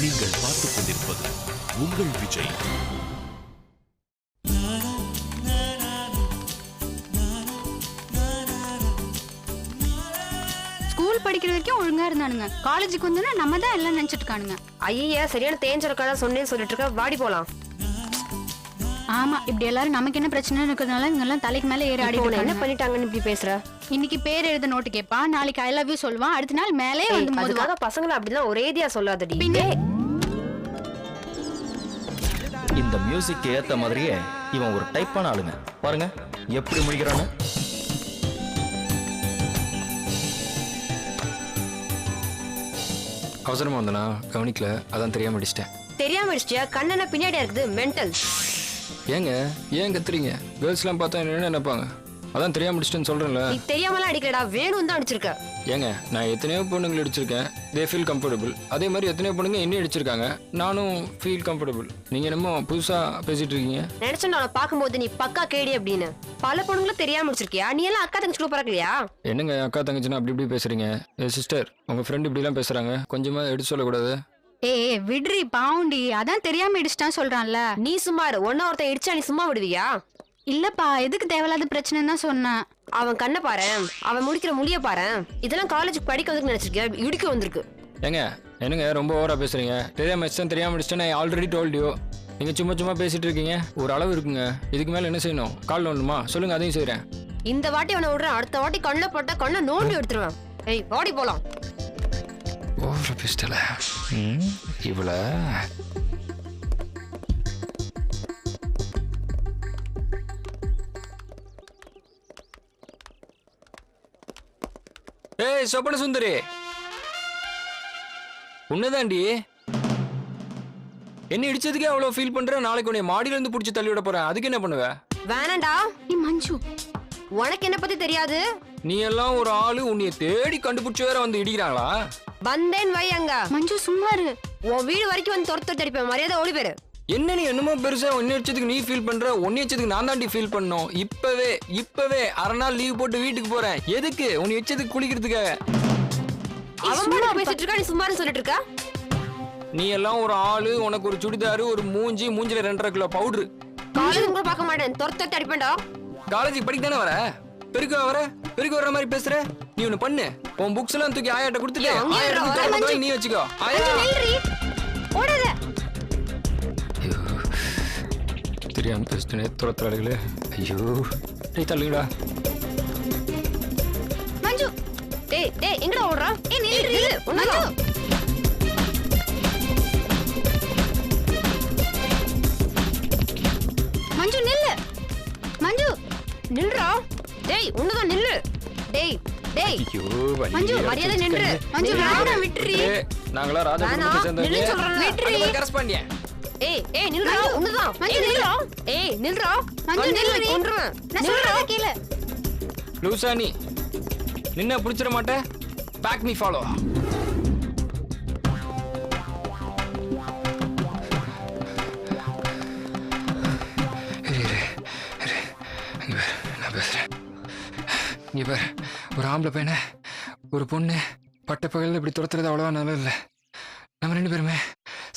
நீங்கள் பார்த்துக் கொண்டிருப்பது உங்கள் விஜய். ஸ்கூல் படிக்கிற வரைக்கும் ஒழுங்கா இருந்தானுங்க. காலேஜுக்கு வந்தோன்னா நம்ம தான் எல்லாம் நினைச்சிட்டு இருக்கானுங்க. ஐயா சரியான தேஞ்சரக்காக சொன்னேன்னு சொல்லிட்டு இருக்க. வாடி போலாம். ஆமா, இப்படி எல்லாரும் நமக்கு என்ன பிரச்சனை இருக்கிறதுனால இவங்க எல்லாம் தலைக்கு மேல ஏறி ஆடி என்ன பண்ணிட்டாங்கன்னு இப்படி பேசுற? இன்னைக்கு பேர் எழுத நோட்டு கேட்பான், நாளைக்கு ஐ லவ் யூ சொல்லுவான், அடுத்த நாள் மேலே வந்து அதுக்காக பசங்களை அப்படிலாம் ஒரேதியா சொல்லாதடி. இந்த மியூசிக் ஏத்த மாதிரியே இவன் ஒரு டைப்பான ஆளுங்க. பாருங்க எப்படி முடிக்கிறான்னு. அவசரமா வந்தனா கவனிக்கல, அதான் தெரியாம அடிச்சிட்டேன். தெரியாம அடிச்சிட்டியா? கண்ணன பின்னாடியா இருக்குது மென்டல். ஏங்க ஏன் கத்துறீங்க? கேர்ள்ஸ்லாம் பார்த்தா என்ன நினைப்பாங்க? அதான் தெரியாம அடிச்சிட்டேன்னு சொல்றேன்ல. நீ தெரியாமலாம் அடிக்கலடா, வேணும் தான் அடிச்சிருக்க. ஏங்க நான் எத்தனையோ பொண்ணுங்களை அடிச்சிருக்கேன், தே ஃபீல் கம்ஃபர்டபுள். அதே மாதிரி எத்தனையோ பொண்ணுங்க என்ன அடிச்சிருக்காங்க, நானும் ஃபீல் கம்ஃபர்டபுள். நீங்க என்னமோ புதுசா பேசிட்டு இருக்கீங்க. நினைச்சேன் நான் பார்க்கும்போது நீ பக்கா கேடி அப்படின்னு. பல பொண்ணுங்களும் தெரியாம அடிச்சிருக்கியா? நீ எல்லாம் அக்கா தங்கச்சி பறக்கலையா? என்னங்க அக்கா தங்கச்சின்னா அப்படி இப்படி பேசுறீங்க? ஏ சிஸ்டர், உங்க ஃப்ரெண்ட் இப்படி எல்லாம் பேசுறாங்க, கொஞ்சமா எடுத்து சொல்லக்கூடாது. ஏய் விட்ரி பாவுண்டி, அதான் தெரியாம இடிச்சிட்டான் சொல்றான்ல. நீ சும்மா இரு. ஒருத்தன் இடிச்சா நீ சும்மா விடுவியா? இல்லப்பா, எதுக்கு தேவையில்லாத பிரச்சனைன்னு தான் சொன்னேன். அவன் கண்ணை பாரு, அவன் முடிக்கிற முடிய பாரு. இதெல்லாம் காலேஜுக்கு படிக்க வந்து நினைச்சிருக்கியா? இடிக்க வந்திருக்கு. ஏங்க என்னங்க ரொம்ப ஓவரா பேசுறீங்க? தெரியாம அடிச்சிட்டேன் தெரியாம அடிச்சிட்டேன், நான் ஆல்ரெடி டோல்ட் யூ. நீங்க சும்மா சும்மா பேசிட்டு இருக்கீங்க. ஒரு அளவு இருக்குங்க, இதுக்கு மேல என்ன செய்யணும்? கால் நோண்டுமா சொல்லுங்க, அதையும் செய்யறேன். இந்த வாட்டி அவனை விடுறேன், அடுத்த வாட்டி கண்ணை போட்டா கண்ணை நோண்டி எடுத்துருவேன். ஏய் வாடி போலாம். ஓவரா பேசிட்டல இவள. ஏய் சொப்பன சுந்தரி, உன்னதாண்டி என்ன இடிச்சதுக்கே அவ்வளவு ஃபீல் பண்ற? நாளைக்கு உன்னை மாடியில இருந்து புடிச்சு தள்ளி விட போறேன், அதுக்கு என்ன பண்ணுவ? வேணாண்டா. நீ மஞ்சு, உனக்கு என்ன பத்தி தெரியாது. நீ எல்லாம் ஒரு ஆளு, உன்னைய தேடி கண்டுபிடிச்சு வேற வந்து இடிக்கிறாங்களா? வந்தேன் வை அங்க. மஞ்சு சும்மா இரு. உன் வீடு வரைக்கும் வந்து துரத்து அடிப்பேன். மரியாதை ஓடி போயிரு. என்ன நீ என்னமோ பெருசா ஒன்னு அடிச்சதுக்கு நீ ஃபீல் பண்ற, ஒன்னு அடிச்சதுக்கு நான் தாண்டி ஃபீல் பண்ணோம். இப்பவே அரை நாள் லீவ் போட்டு வீட்டுக்கு போறேன். எதுக்கு? உன்னை வச்சதுக்கு குளிக்கிறதுக்காக. அவன் கூட பேசிட்டு இருக்கா, நீ சும்மா சொல்லிட்டு இருக்கா? நீ எல்லாம் ஒரு ஆளு, உனக்கு ஒரு சுடிதாரு, ஒரு மூஞ்சில 2.5 கிலோ பவுடரு. காலேஜ் கூட பார்க்க மாட்டேன், துரத்து அடிப்பேன்டா. காலேஜுக்கு படிக்க தானே வர? பெருக்க வர மாதிரி பேசுற. நீ ஒண்ணு பண்ணு, உன் புக்ஸ் எல்லாம் தூக்கி ஆயாட்ட கொடுத்துட்டு நீ வச்சுக்கோ. ஓடாத. தெரியாம பேசிட்டே துரத்துறாளுகளே. ஐயோ தள்ளுங்கடா. மஞ்சு டேய் டேய் எங்கடா ஓடுறா? ஏய் நில்லு. மஞ்சு மஞ்சு நில்லு. மஞ்சு நில்றா. டேய் உன்னதான் நில்லு. டேய் ஐயோ மஞ்சு மரியாதை நின்று. மஞ்சு வேணா விட்ரி. நாங்களா ராஜா குடும்பத்தை சேர்ந்தவங்க. விட்ரி. கரெஸ்பாண்டியன். ஏய் நில்றா. உன்னதான். மஞ்சு நில்றா. நில்றா. மஞ்சு நில்லு. கொன்றுவேன். நான் சொல்றத கேளு. லூசா நீ நின்ன புடிச்சிர மாட்டே. Back me follow. நான் பேசுறேன். இங்க பாரு, ஒரு ஆம்பளை பையனை ஒரு பொண்ணு பட்ட பகலில் இப்படி துரத்துறது அவ்வளவா நல்லது இல்லை. நம்ம 2 பேருமே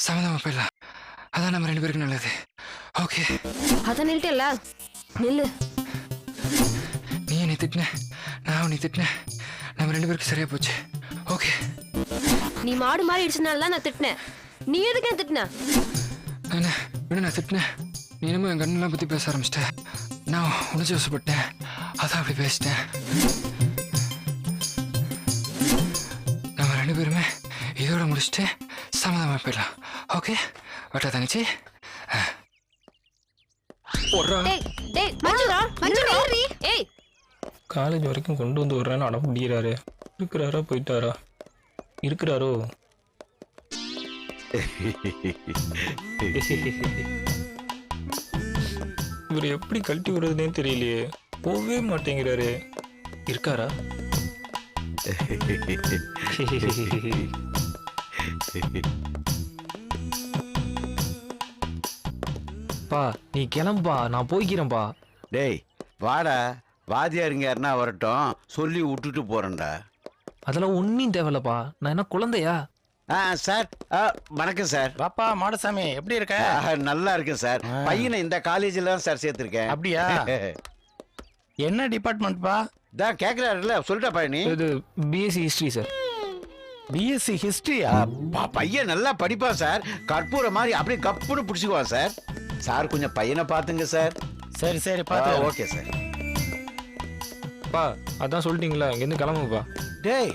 சம்மதமா போயிடலாம். அதான் நம்ம 2 பேருக்கு நல்லது. ஓகே அத நில்லுல. நில்லு. நீ என்னை திட்டின, நான் உன்னை திட்டினேன், நம்ம 2 பேருக்கு சரியா போச்சு. ஓகே நீ மாடு மாதிரி இடிச்சனால தான் நான் திட்டினேன். நீ எதுக்கு திட்டின? நான் திட்டினேன். நீ என்னமோ என் கண்ணெல்லாம் பத்தி பேச ஆரம்பிச்சிட்ட. நான் உணர்ச்சி வசப்பட்டேன், அதான் அப்படி பேசிட்டேன். நம்ம 2 பேருமே இதோட முடிச்சுட்டு சம்மதமா போயிடலாம். ஓகே வட்டா தங்கச்சி. ஏய் காலேஜ் வரைக்கும் கொண்டு வந்து விடுறேன்னு அடம் முடிகிறாரு. இருக்கிறாரா போயிட்டாரா? இருக்கிறாரோ? இவர் எப்படி கழட்டி விடுறதுனே தெரியலையே. போகவே மாட்டேங்கிறாரு. இருக்காரா? பா நீ கிளம்பா, நான் போய்க்கிறேன்பா. டேய் வாடா, வாதியாருங்க யாருன்னா வரட்டும், சொல்லி விட்டுட்டு போறேன்டா. அதெல்லாம் ஒன்றும் தேவையில்லப்பா. நான் என்ன குழந்தையா? சார் வணக்கம் சார். பாப்பா மாடசாமி எப்படி இருக்க? நல்லா இருக்கேன் சார். பையனை இந்த காலேஜில் தான் சார் சேர்த்துருக்கேன். அப்படியா? என்ன டிபார்ட்மெண்ட்பா? தான் கேட்குறாருல்ல, சொல்லிட்டா பழனி. இது பிஎஸ்சி ஹிஸ்ட்ரி சார். பிஎஸ்சி ஹிஸ்டரியா? பையன் நல்லா படிப்பான் சார். கற்பூர மாதிரி அப்படியே கப்புன்னு பிடிச்சிக்குவான் சார். சார் கொஞ்சம் பையனை பார்த்துங்க சார். சரி சரி பார்த்து. Okay sir. பா அதான் சொல்லிட்டீங்களா, இங்கேருந்து கிளம்புப்பா. டேய்,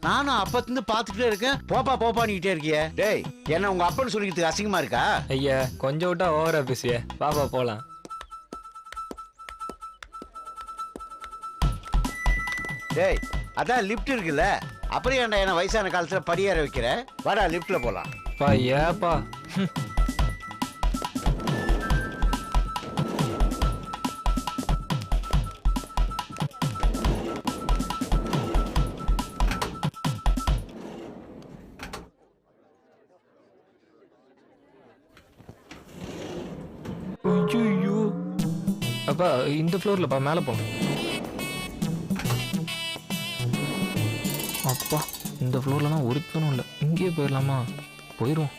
நானும் அப்பத்திருந்து பார்த்துக்கிட்டே இருக்கேன். போப்பான்னுக்கிட்டே இருக்கியே. டேய், என்ன உங்க அப்பன்னு சொல்லிக்கிறதுக்கு அசிங்கமா இருக்கா? ஐயா கொஞ்சம் விட்டா ஓவரா பேசிய. பாப்பா போலாம். டேய், அதான் லிஃப்ட் இருக்குல்ல, அப்புறம் ஏன்டா என்ன வயசான காலத்துல படியேற வைக்கிற? வாடா லிஃப்ட்ல போலாம். பா ஏப்பா. ஐயோ அப்பா இந்த ஃப்ளோர்லப்பா, மேலே போகணும். அப்பா இந்த ஃப்ளோர்ல தான் ஒருத்தனும் இல்லை. இங்கேயே போயிடலாமா? போயிடுவோம்.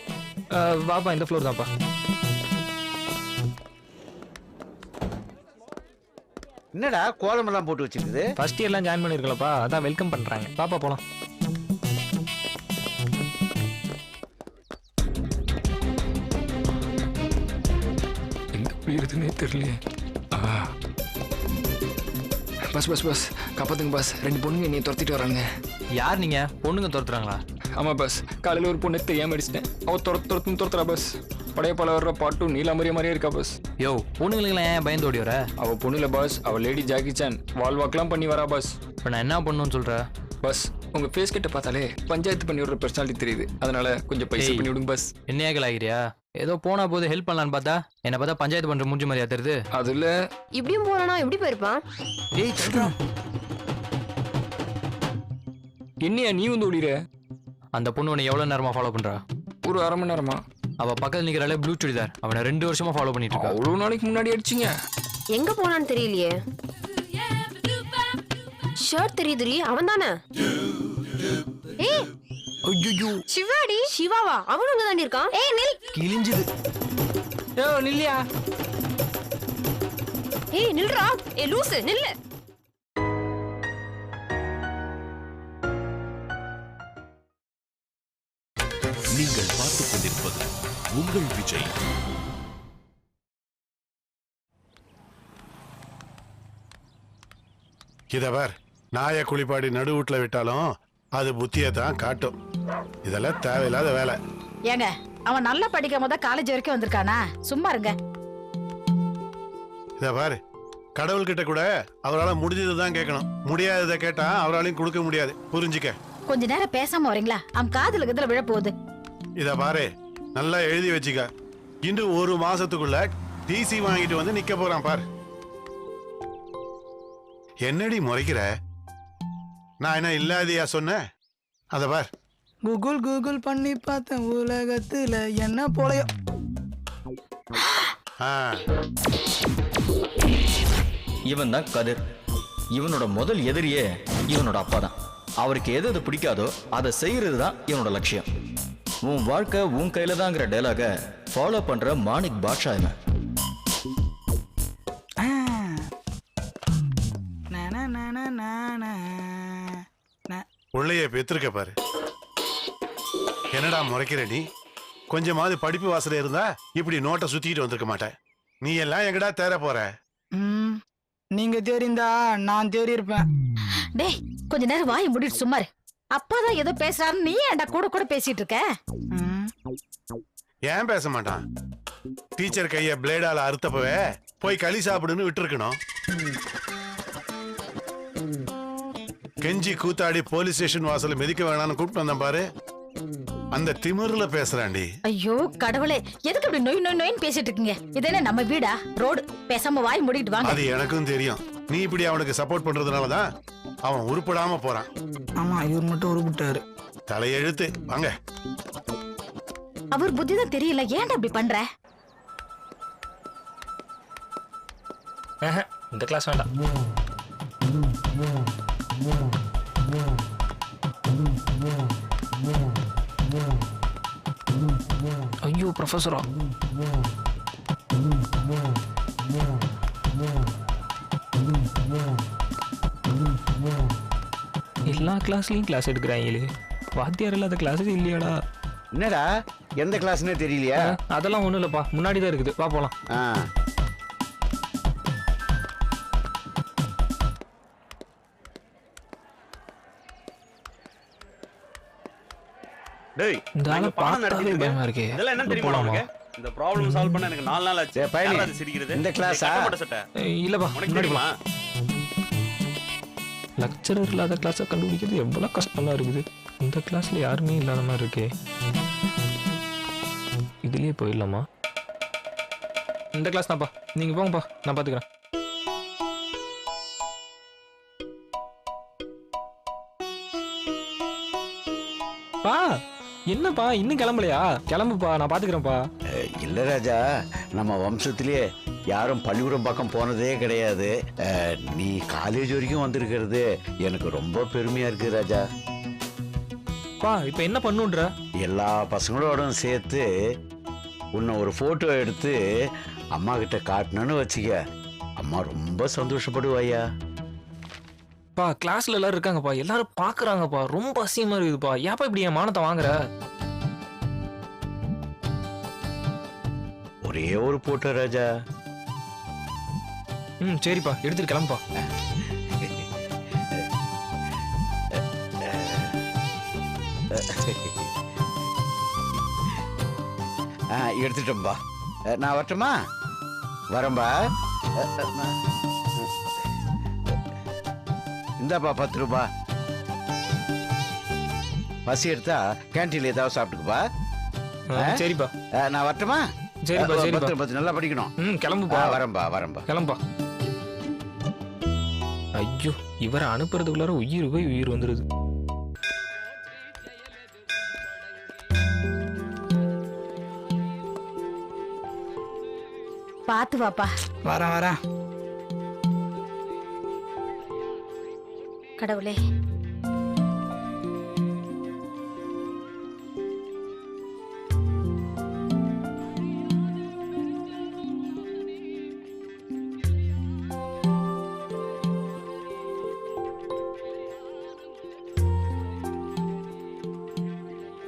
வாப்பா இந்த ஃப்ளோர் தான்ப்பா. என்னடா கோலமெல்லாம் போட்டு வச்சிருக்குது? ஃபர்ஸ்ட் இயர்லாம் ஜாயின் பண்ணிருக்கலப்பா, அதான் வெல்கம் பண்றாங்க. பாப்பா போலாம். எங்க போயிருதுன்னே தெரியலையே. பஸ் பஸ் பஸ் காப்பாத்துங்க பஸ். 2 பொண்ணுங்க என்னைய துரத்திட்டு வராங்க. யார் நீங்க? பொண்ணுங்க துரத்துறாங்களா? ஆமா பஸ், காலையில் ஒரு பொண்ணு தெரியாம அடிச்சிட்டேன். அவ துரத்துறா பஸ். படையப்பால வர்ற பாட்டும் நீலாமரிய மாதிரியே இருக்கா பஸ். யோ பொண்ணுங்களுக்கெல்லாம் ஏன் பயந்து ஓடி வர? அவ பொண்ணுல பாஸ், அவ லேடி ஜாக்கி சான் வால் வாக்லாம் பண்ணி வரா பாஸ். இப்போ நான் என்ன பண்ணணும்னு சொல்ற? பஸ் உங்க ஃபேஸ் கிட்ட பார்த்தாலே பஞ்சாயத்து பண்ணி விடுற பர்சனாலிட்டி தெரியுது. அதனால கொஞ்சம் பைசா பண்ணி விடுங்க பஸ். என்னையாக்கல் ஆகிறியா? ஏதோ போனா போது ஹெல்ப் பண்ணலான்னு பார்த்தா என்ன பார்த்தா பஞ்சாயத்து பண்ற மூஞ்சி மாதிரியா தெரியுது. அதுல இப்படியும் போறானா எப்படி போயிருப்பான்? ஏய் சொல்றா. என்னையா நீ வந்து ஓடிற? அந்த பொண்ணு உன்னை எவ்வளவு நேரமா ஃபாலோ பண்றா? ஒரு அரை மணி நேரமா. அவ பக்கத்துல நிக்கிறாளே ப்ளூ சுடிதார், அவனை 2 வருஷமா ஃபாலோ பண்ணிட்டு இருக்கா. அவ்வளவு நாளைக்கு முன்னாடி அடிச்சிங்க. எங்க போனான்னு தெரியலையே. ஷர்ட் தெரியுதுரி, அவன் தானே? ஏய் ஐயோ சிவாடி. சிவாவா? அவனும் அங்க தாண்டி இருக்கான். ஏய் நில். கிழிஞ்சது. யோ நில்லியா. ஏய் நில்றா. ஏய் லூசு நில்லு. நீங்கள் பார்த்துக் கொண்டிருப்பது உங்கள் விஜய். இதவர் நாயை குளிப்பாடி நடு வீட்டுல விட்டாலும் அது புத்தியை தான் காட்டும். இதெல்லாம் தேவையில்லாத வேலை. ஏங்க அவன் நல்லா படிக்கும் போது காலேஜ் வரைக்கும் வந்திருக்கானா? சும்மா இருங்க. இதவர் கடவுள்கிட்ட கூட அவரால் முடிஞ்சதுதான் கேட்கணும். முடியாததை கேட்டா அவராலையும் கொடுக்க முடியாது. புரிஞ்சுக்க. கொஞ்ச நேரம் பேசாம வரீங்களா? அவன் காதுல கதுல விழ போகுது. இத பாரு, நல்லா எழுதி வச்சுக்க. இன்னும் 1 மாசத்துக்குள்ள டிசி வாங்கிட்டு வந்து நிக்க போறான் பாரு. என்னடி முறைக்கிற? நான் என்ன இல்லாதியா சொன்னேன்? அத பார். கூகுள் பண்ணி பார்த்தேன் உலகத்துல என்ன போலையோ. இவன் தான் கதிர். இவனோட முதல் எதிரியே இவனோட அப்பா தான். அவருக்கு எது எது பிடிக்காதோ அதை செய்யறது தான் இவனோட லட்சியம். உன் வாழ்க்கை உன் கையில தாங்கிற டைலாக ஃபாலோ பண்ற மாணிக் பாட்ஷா இவன். உள்ளேயே பெற்றிருக்க பாரு. என்னடா முறைக்கிற நீ? கொஞ்சமாவது படிப்பு வாசல இருந்தா இப்படி நோட்டை சுத்திட்டு வந்திருக்க மாட்டேன். நீ எல்லாம் எங்கடா தேர போற? நீங்க தேறிந்தா நான் தேறி இருப்பேன். டேய் கொஞ்ச நேரம் வாய் மூடிட்டு சும்மா இரு. அப்பாதான் ஏதோ பேசுறாரு, நீ ஏன்டா கூட கூட பேசிட்டு இருக்க? ஏன் பேச மாட்டான்? டீச்சர் கைய பிளேடால அறுத்தப்பவே போய் களி சாப்பிடுன்னு விட்டுருக்கணும். கெஞ்சி கூத்தாடி போலீஸ் ஸ்டேஷன் வாசல மிதிக்க வேணாம்னு கூப்பிட்டு வந்தேன் பாரு. அந்த திமிர்ல பேசுறாண்டி. ஐயோ கடவுளே, எதுக்கு இப்படி நொய் நொய் நொய்ன்னு பேசிட்டு இருக்கீங்க? இது என்ன நம்ம வீடா? ரோடு. பேசாம வாய் மூடிட்டு வாங்க. அது எனக்கும் தெரியும். நீ இப்படி அவனுக்கு சப்போர்ட் பண்றதுனாலதான் அவன் உருப்படாம போறான். ஆமா இவர் மட்டும் உருப்பிட்டாரு. தலையெழுத்து. வாங்க. அவர் புத்திதான் தெரியல, ஏன்டா இப்படி பண்ற? இந்த கிளாஸ் வேண்டாம். ஐயோ ப்ரொஃபஸரா. எல்லா கிளாஸ்லயும் கிளாஸ் எடுக்கிறாங்களே, வாத்தியார் இல்லாத கிளாஸ் இல்லையாடா? என்னடா எந்த கிளாஸ்னே தெரியலையா? அதெல்லாம் ஒண்ணும் இல்லப்பா, முன்னாடி தான் இருக்குது, வா போலாம். டேய், இந்த ஆளை பார்த்தாலே பயமா இருக்கே. இதெல்லாம் என்ன தெரியுமா உனக்கு? இந்த ப்ராப்ளம் சால்வ் பண்ண எனக்கு 4 நாள் ஆச்சு. பையனே, அது சிரிக்கிறது. இந்த கிளாஸா? இல்லப்பா, உனக்கு முன்னாடி தெரியுமா? லெக்சரர் இல்லாத கிளாஸை கண்டுபிடிக்கிறது எவ்வளோ கஷ்டமா இருக்குது. இந்த கிளாஸ்ல யாருமே இல்லாத மாதிரி இருக்கே. இதுலயே போயிடலாமா? இந்த கிளாஸ் தான்ப்பா, நீங்க போங்கப்பா, நான் பாத்துக்கிறேன். பா என்னப்பா இன்னும் கிளம்பலையா? கிளம்புப்பா, நான் பாத்துக்கிறேன்ப்பா. இல்ல ராஜா, நம்ம வம்சத்திலேயே யாரும் பள்ளிக்கூடம் பக்கம் போனதே கிடையாது. நீ காலேஜ் வரைக்கும் வந்திருக்கிறது எனக்கு ரொம்ப பெருமையா இருக்கு ராஜா. பா இப்ப என்ன பண்ணுன்ற? எல்லா பசங்களோடும் சேர்த்து உன்னை ஒரு போட்டோ எடுத்து அம்மா கிட்ட காட்டணும்னு வச்சுக்க, அம்மா ரொம்ப சந்தோஷப்படுவாயா. பா கிளாஸ்ல எல்லாரும் இருக்காங்கப்பா, எல்லாரும் பாக்குறாங்கப்பா, ரொம்ப அசிங்கமா இருக்குதுப்பா. ஏப்பா இப்படி என் மானத்தை வாங்குற? ஒரே ஒரு போட்டோ ராஜா. சரிப்பா, எடுத்துட்டு கிளம்புப்பா. எடுத்துட்டோம்பா. நான் வரட்டுமா? வரம்பா. இந்தாப்பா 10 ரூபா. பசி எடுத்தா கேன்டீன்ல ஏதாவது சாப்பிட்டுக்குப்பா. சரிப்பா, நான் வரட்டுமா? சரிப்பா, சரிப்பா. 10 நல்லா படிக்கணும். கிளம்புப்பா. வரம்பா, வரம்பா. கிளம்பா. ஐயோ, இவரை அனுப்புறதுக்குள்ளார உயிர் போய் உயிர் வந்துருது. பாத்து வாப்பா. வரேன் வரேன். கடவுளே,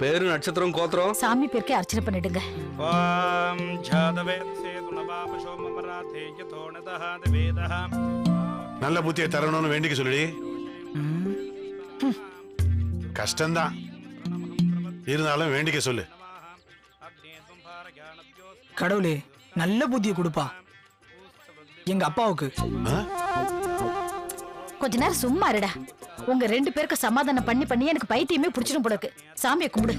பேரு நட்சத்திரம் கோத்திரம் சாமி பேருக்கே அர்ச்சனை பண்ணிடுங்க. நல்ல புத்தியை தரணும்னு வேண்டிக்க சொல்லி. கஷ்டம்தான், இருந்தாலும் வேண்டிக்க சொல்லு. கடவுளே நல்ல புத்தியை கொடுப்பா எங்க அப்பாவுக்கு. கொஞ்ச நேரம் சும்மா இருடா. உங்க 2 பேருக்கு சமாதானம் பண்ணி பண்ணி எனக்கு பைத்தியமே பிடிச்சிடும் போல இருக்கு. சாமியை கும்பிடு.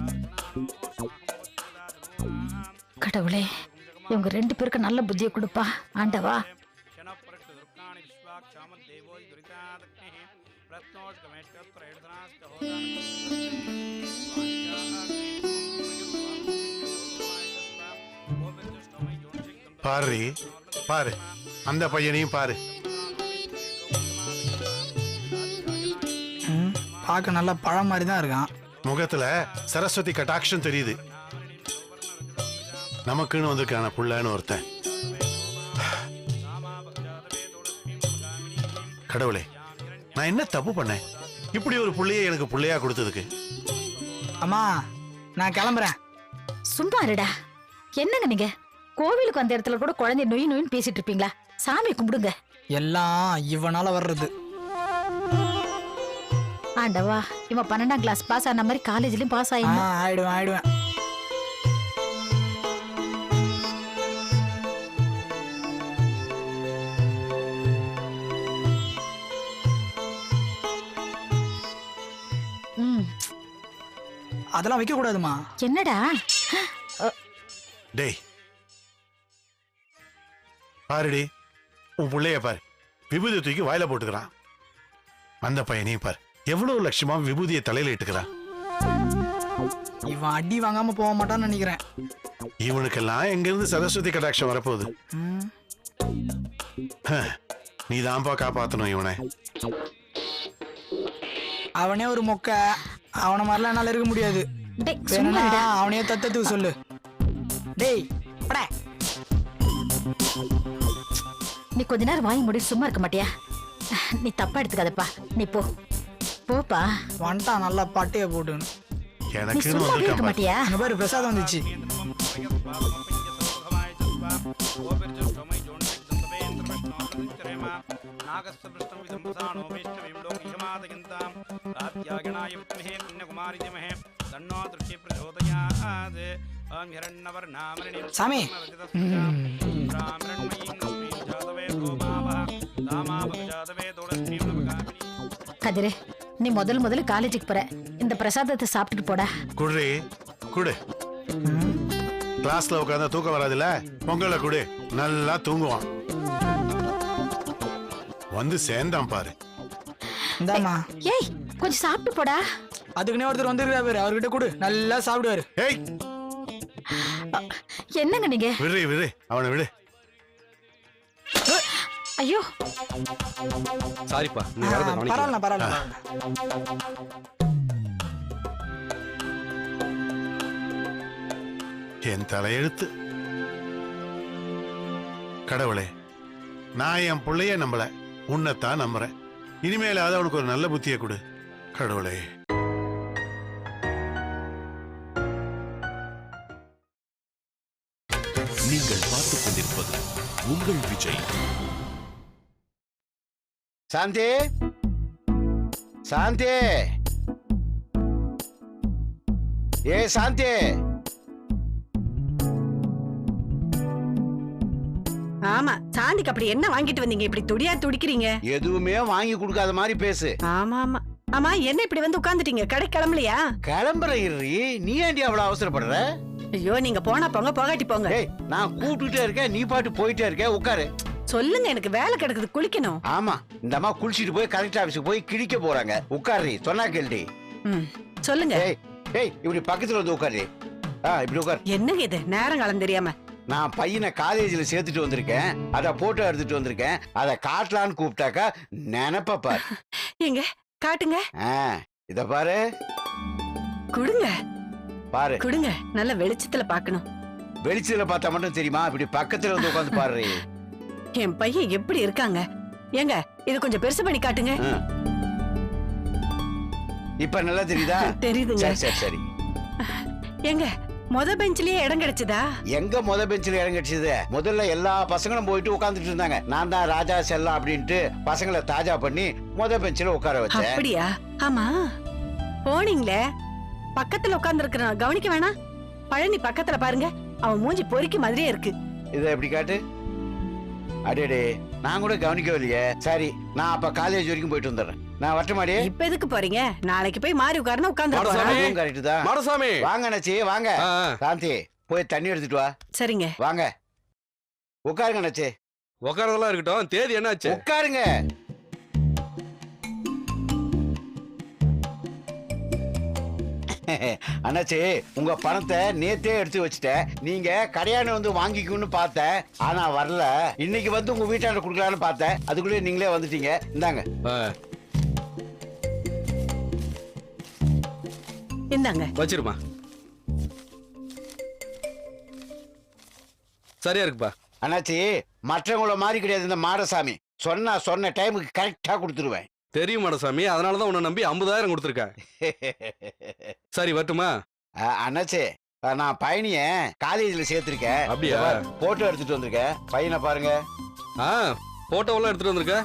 கடவுளே, இவங்க 2 பேருக்கு நல்ல புத்தியை கொடுப்பா ஆண்டவா. பாரு பாரு, அந்த பையனையும் பாரு. பார்க்க நல்ல பழம் மாதிரி தான் இருக்கான். முகத்துல சரஸ்வதி கட்டாட்சம் தெரியுது. நமக்குன்னு வந்திருக்கான புள்ளன்னு ஒருத்தன். கடவுளே, நான் என்ன தப்பு பண்ணேன் இப்படி ஒரு புள்ளைய எனக்கு புள்ளையா கொடுத்ததுக்கு? அம்மா நான் கிளம்புறேன். சும்மா இருடா. என்னங்க நீங்க கோவிலுக்கு அந்த இடத்துல கூட குழந்தை நொய் நொயின்னு பேசிட்டு இருப்பீங்களா? சாமி கும்பிடுங்க. எல்லாம் இவனால வர்றது. ஆண்டவா, இவன் 12ஆம் கிளாஸ் பாஸ் ஆன மாதிரி காலேஜ்லயும் பாஸ் ஆயிடும். ஆயிடுவேன் ஆயிடுவேன். அதெல்லாம் வைக்க கூடாதுமா. என்னடா? டேய் பாருடி, உன் பிள்ளைய பாரு, விபூதி தூக்கி வாயில போட்டுக்கிறான். அந்த பையனையும் பாரு, எவ்வளவு லட்சமா விபூதியை தலையில இட்டுக்கிறான். இவன் அடி வாங்காம போக மாட்டான்னு நினைக்கிறேன். இவனுக்கெல்லாம் எங்க இருந்து சரஸ்வதி கடாட்சம் வரப்போகுது? நீதான்ப்பா காப்பாத்தணும் இவனை. அவனே ஒரு மொக்க, அவனை மாதிரிலாம் என்னால இருக்க முடியாது. டேய் சும்மா வேணா இருடா. அவனையே தத்தத்துக்கு சொல்லு. டேய் படா. நீ கொஞ்ச நேரம் வாங்கி முடி சும்மா இருக்க மாட்டியா? நீ தப்பா எடுத்துக்காதப்பா. நீ போ போப்பா. வந்துட்டான் நல்லா பட்டைய போட்டுன்னு. நீ எனக்கு சும்மா இருக்க மாட்டியா? அங்க பாரு பிரசாதம் வந்துச்சு. சாமி கதிரே, நீ முதல்ல காலேஜுக்கு போற. இந்த பிரசாதத்தை சாப்பிட்டுட்டு போடா. குடு குடு. கிளாஸ்ல உட்கார்ந்தா தூக்கம் வராதுல்ல, பொங்கலை குடு, நல்லா தூங்குவான். வந்து சேர்ந்தான் பாரு. இந்தாமா. ஏய் கொஞ்சம் சாப்பிட்டு போடா. அதுக்குன்னே ஒருத்தர் வந்துருக்கா பாரு, அவர்கிட்ட கொடு, நல்லா சாப்பிடுவாரு. ஏய் என்னங்க நீங்க? விடு அவனை விடு. ஐயோ சாரிப்பா, நீ வரத பரவாயில்ல பரவாயில்ல. என் தலையெழுத்து. கடவுளே, நான் என் பிள்ளைய நம்பல, உன்னைத்தான் நம்புறேன். இனிமேலாவது அவனுக்கு ஒரு நல்ல புத்தியை கொடு கடவுளே. நீங்கள் பார்த்துக் கொண்டிருப்பது உங்கள் விஜய். சாந்தி சாந்தி, ஏ சாந்தி. ஆமா, சாந்திக்கு அப்படி என்ன வாங்கிட்டு வந்தீங்க? இப்படி துடியா துடிக்கிறீங்க. எதுவுமே வாங்கி கொடுக்காத மாதிரி பேசு. ஆமா ஆமா ஆமா, என்ன இப்படி வந்து உட்கார்ந்துட்டீங்க? கடை கிளம்பலையா? கிளம்புற இரு, நீ ஏன்டி அவ்வளவு அவசரப்படுற? ஐயோ, நீங்க போனா போங்க, போகாட்டி போங்க. நான் கூப்பிட்டுட்டே இருக்கேன், நீ பாட்டு போயிட்டே இருக்க. உட்காரு. சொல்லுங்க, எனக்கு வேலை கிடக்குது, குளிக்கணும். ஆமா, இந்த அம்மா குளிச்சிட்டு போய் கலெக்டர் ஆபீஸ்க்கு போய் கிழிக்க போறாங்க. உட்காரு, சொன்னா கேள்வி. சொல்லுங்க. ஏய் இப்படி பக்கத்துல வந்து உட்காரு. இப்படி உட்காரு. என்னங்க இது நேரம் காலம் தெரியாம? நான் பையனை காலேஜ்ல சேர்த்துட்டு வந்திருக்கேன், அத போட்டோ எடுத்துட்டு வந்திருக்கேன். அத காட்டலான்னு கூப்பிட்டாக்கா நினைப்ப பாரு. எங்க காட்டுங்க. இத பாரு. குடுங்க பாரு, குடுங்க. நல்ல வெளிச்சத்துல பாக்கணும். வெளிச்சத்துல பார்த்தா மட்டும் தெரியுமா? இப்படி பக்கத்துல வந்து உட்கார்ந்து பாரு. என் பையன் எப்படி இருக்காங்க? ஏங்க, இது கொஞ்சம் பெருசு பண்ணி காட்டுங்க. இப்ப நல்லா தெரியுதா? தெரியுதுங்க. சரி சரி. ஏங்க, முத பெஞ்சிலேயே இடம் கிடைச்சதா? எங்க முத பெஞ்சில இடம் கிடைச்சது? முதல்ல எல்லா பசங்களும் போயிட்டு உட்கார்ந்துட்டு இருந்தாங்க. நான் தான் ராஜா செல்லம் அப்படின்ட்டு பசங்களை தாஜா பண்ணி முத பெஞ்சில உட்கார வச்சேன். அப்படியா? ஆமா, போனீங்களே, பக்கத்துல உட்கார்ந்து இருக்கிற கவனிக்க வேணாம்? பழனி பக்கத்துல பாருங்க, அவன் மூஞ்சி பொறிக்க மாதிரியே இருக்கு. இத எப்படி காட்டு. அடேடே, நான் கூட கவனிக்கவே இல்லையே. சரி, நான் அப்ப காலேஜ் வரைக்கும் போயிட்டு வந்துடுறேன். நான் வரட்டுமாடி? இப்ப எதுக்கு போறீங்க? நாளைக்கு போய் மாறி உட்கார்ந்து உட்கார்ந்து. கரெக்ட் தான். மாடசாமி, வாங்க அண்ணாச்சி, வாங்க. சாந்தி, போய் தண்ணி எடுத்துட்டு வா. சரிங்க. வாங்க, உட்காருங்க அண்ணாச்சி. உட்காரதெல்லாம் இருக்கட்டும், தேதி என்னாச்சு? உட்காருங்க. அண்ணாச்சி, உங்க பணத்தை நேத்தே எடுத்து வச்சுட்டேன். நீங்க கடையான வந்து வாங்கிக்கணும்னு பார்த்தேன், ஆனா வரல. இன்னைக்கு வந்து உங்க வீட்டாண்ட குடுக்கலான்னு பார்த்தேன், அதுக்குள்ளே நீங்களே வந்துட்டீங்க. இந்தாங்க. இந்தாங்க, வச்சிருமா. சரியா இருக்குப்பா. அண்ணாச்சி, மற்றவங்கள மாதிரி கிடையாது இந்த மாடசாமி. சொன்ன டைமுக்கு கரெக்டா கொடுத்துருவேன். தெரியும் மாடசாமி, அதனாலதான் உன்னை நம்பி 50,000 கொடுத்துருக்கேன். சரி, வரட்டுமா? அண்ணாச்சி, நான் பையனிய காலேஜ்ல சேர்த்திருக்கேன். அப்படியா? போட்டோ எடுத்துட்டு வந்திருக்கேன். பையனை பாருங்க. போட்டோவெல்லாம் எடுத்துட்டு வந்திருக்க.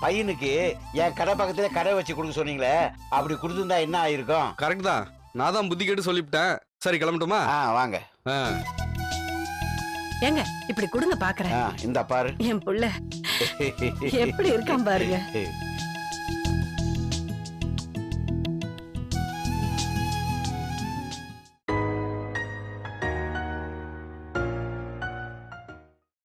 பையனுக்கு என் கடை பக்கத்துல கடை வச்சு கொடுக்க சொன்னீங்களே, அப்படி கொடுத்துருந்தா என்ன ஆயிருக்கும்? கரெக்ட் தான், நான் தான் புத்தி கேட்டு சொல்லிவிட்டேன். சரி, கிளம்பட்டுமா? வாங்க. ஏங்க, இப்படி கொடுங்க பாக்குறேன். இந்த பாரு, என் புள்ள எப்படி இருக்கான் பாருங்க.